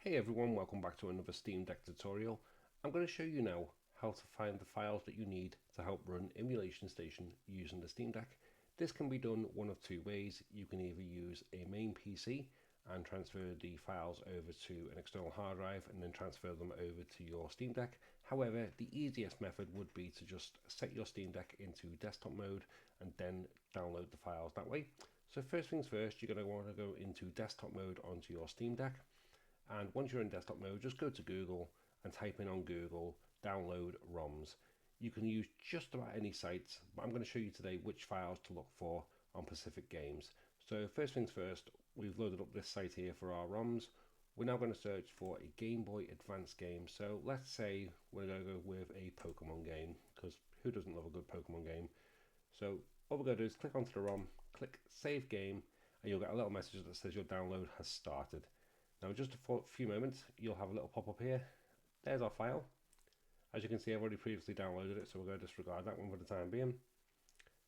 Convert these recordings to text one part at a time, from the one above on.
Hey everyone, welcome back to another Steam Deck tutorial. I'm going to show you now how to find the files that you need to help run Emulation Station using the Steam Deck. This can be done one of two ways. You can either use a main PC and transfer the files over to an external hard drive and then transfer them over to your Steam Deck. However, the easiest method would be to just set your Steam Deck into desktop mode and then download the files that way. So first things first, you're going to want to go into desktop mode onto your Steam Deck. And once you're in desktop mode, just go to Google and type in on Google, download ROMs. You can use just about any sites, but I'm going to show you today which files to look for on specific games. So first things first, we've loaded up this site here for our ROMs. We're now going to search for a Game Boy Advance game. So let's say we're going to go with a Pokemon game, because who doesn't love a good Pokemon game? So what we're going to do is click onto the ROM, click Save Game, and you'll get a little message that says your download has started. Now, just a few moments, you'll have a little pop-up here. There's our file. As you can see, I've already previously downloaded it, so we're going to disregard that one for the time being.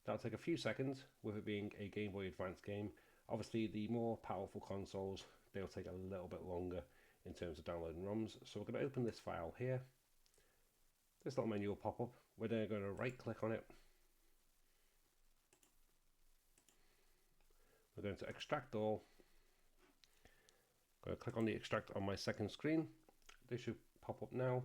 That'll take a few seconds, with it being a Game Boy Advance game. Obviously, the more powerful consoles, they'll take a little bit longer in terms of downloading ROMs. So we're going to open this file here. This little menu will pop up. We're then going to right-click on it. We're going to extract all. I'm going to click on the extract on my second screen. This should pop up now.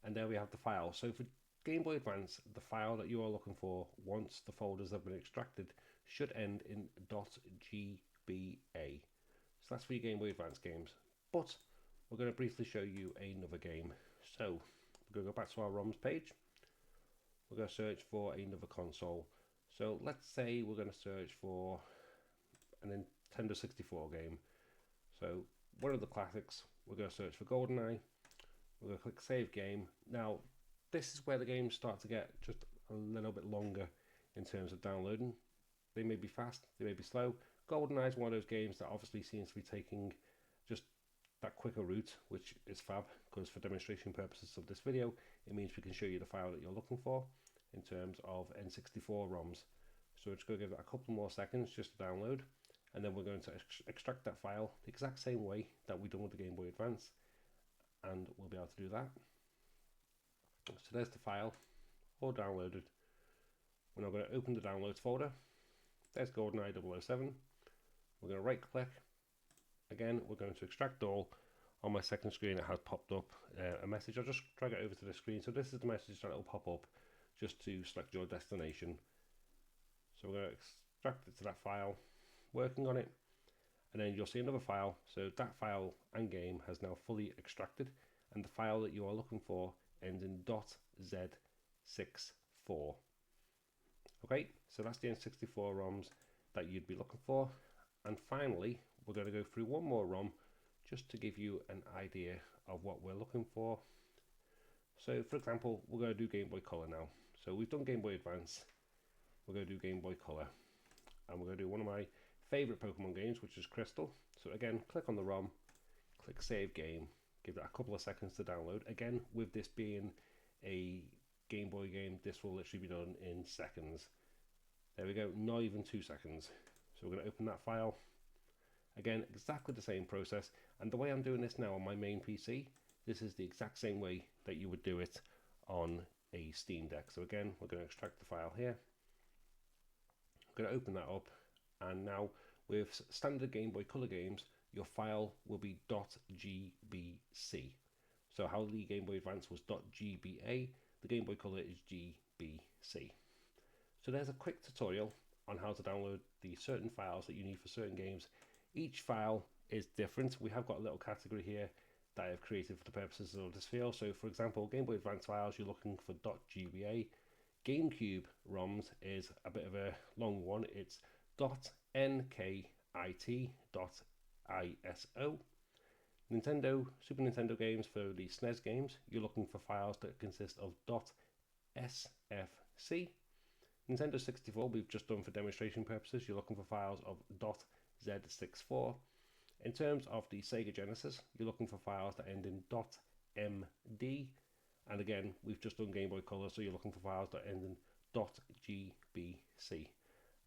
And there we have the file. So for Game Boy Advance, the file that you are looking for once the folders have been extracted should end in .gba. So that's for your Game Boy Advance games. But we're going to briefly show you another game. So we're going to go back to our ROMs page. We're going to search for another console. So let's say we're going to search for an Nintendo 64 game. So one of the classics, we're going to search for GoldenEye. We're going to click Save Game. Now, this is where the games start to get just a little bit longer in terms of downloading. They may be fast, they may be slow. GoldenEye is one of those games that obviously seems to be taking just that quicker route, which is fab, because for demonstration purposes of this video, it means we can show you the file that you're looking for in terms of N64 ROMs. So we're just going to give it a couple more seconds just to download. And then we're going to extract that file the exact same way that we've done with the Game Boy Advance, and we'll be able to do that. So there's the file, all downloaded. We're now going to open the downloads folder. There's GoldenEye 007. We're going to right click. Again, we're going to extract all. On my second screen, it has popped up a message. I'll just drag it over to the screen. So this is the message that will pop up just to select your destination. So we're going to extract it to that file. Working on it, and then you'll see another file. So that file and game has now fully extracted, and the file that you are looking for ends in .z64. Okay, so that's the N64 ROMs that you'd be looking for. And finally, we're going to go through one more ROM just to give you an idea of what we're looking for. So for example, we're going to do Game Boy Color now. So we've done Game Boy Advance, we're going to do Game Boy Color, and we're going to do one of my favorite Pokemon games, which is Crystal. So again, click on the ROM, click Save Game, give it a couple of seconds to download. Again, with this being a Game Boy game, this will literally be done in seconds. There we go, not even 2 seconds. So we're going to open that file. Again, exactly the same process. And the way I'm doing this now on my main PC, this is the exact same way that you would do it on a Steam Deck. So again, we're going to extract the file here. I'm going to open that up. And now with standard Game Boy Color games, your file will be .gbc. So how the Game Boy Advance was .gba, the Game Boy Color is GBC. So there's a quick tutorial on how to download the certain files that you need for certain games. Each file is different. We have got a little category here that I have created for the purposes of this video. So for example, Game Boy Advance files, you're looking for .gba. GameCube ROMs is a bit of a long one. It's .nkit.iso. Super Nintendo games, for the SNES games, you're looking for files that consist of .sfc. Nintendo 64, we've just done for demonstration purposes, you're looking for files of .z64. In terms of the Sega Genesis, you're looking for files that end in .md. And again, we've just done Game Boy Color, so you're looking for files that end in .gbc.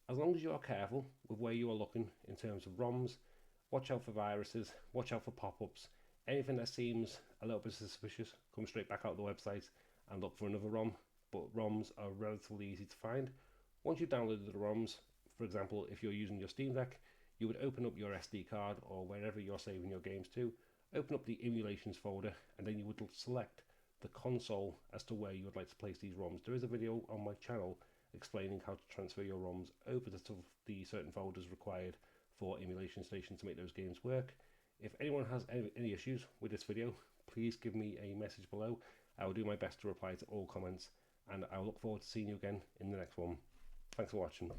As long as you are careful with where you are looking in terms of ROMs, Watch out for viruses, watch out for pop-ups. Anything that seems a little bit suspicious, come straight back out of the website and look for another ROM. But ROMs are relatively easy to find. Once you've downloaded the ROMs, for example, if you're using your Steam Deck, you would open up your SD card or wherever you're saving your games to, open up the emulations folder, and then you would select the console as to where you would like to place these ROMs. There is a video on my channel explaining how to transfer your ROMs over to the certain folders required for emulation station to make those games work. If anyone has any issues with this video, please give me a message below. I will do my best to reply to all comments, and I look forward to seeing you again in the next one. Thanks for watching.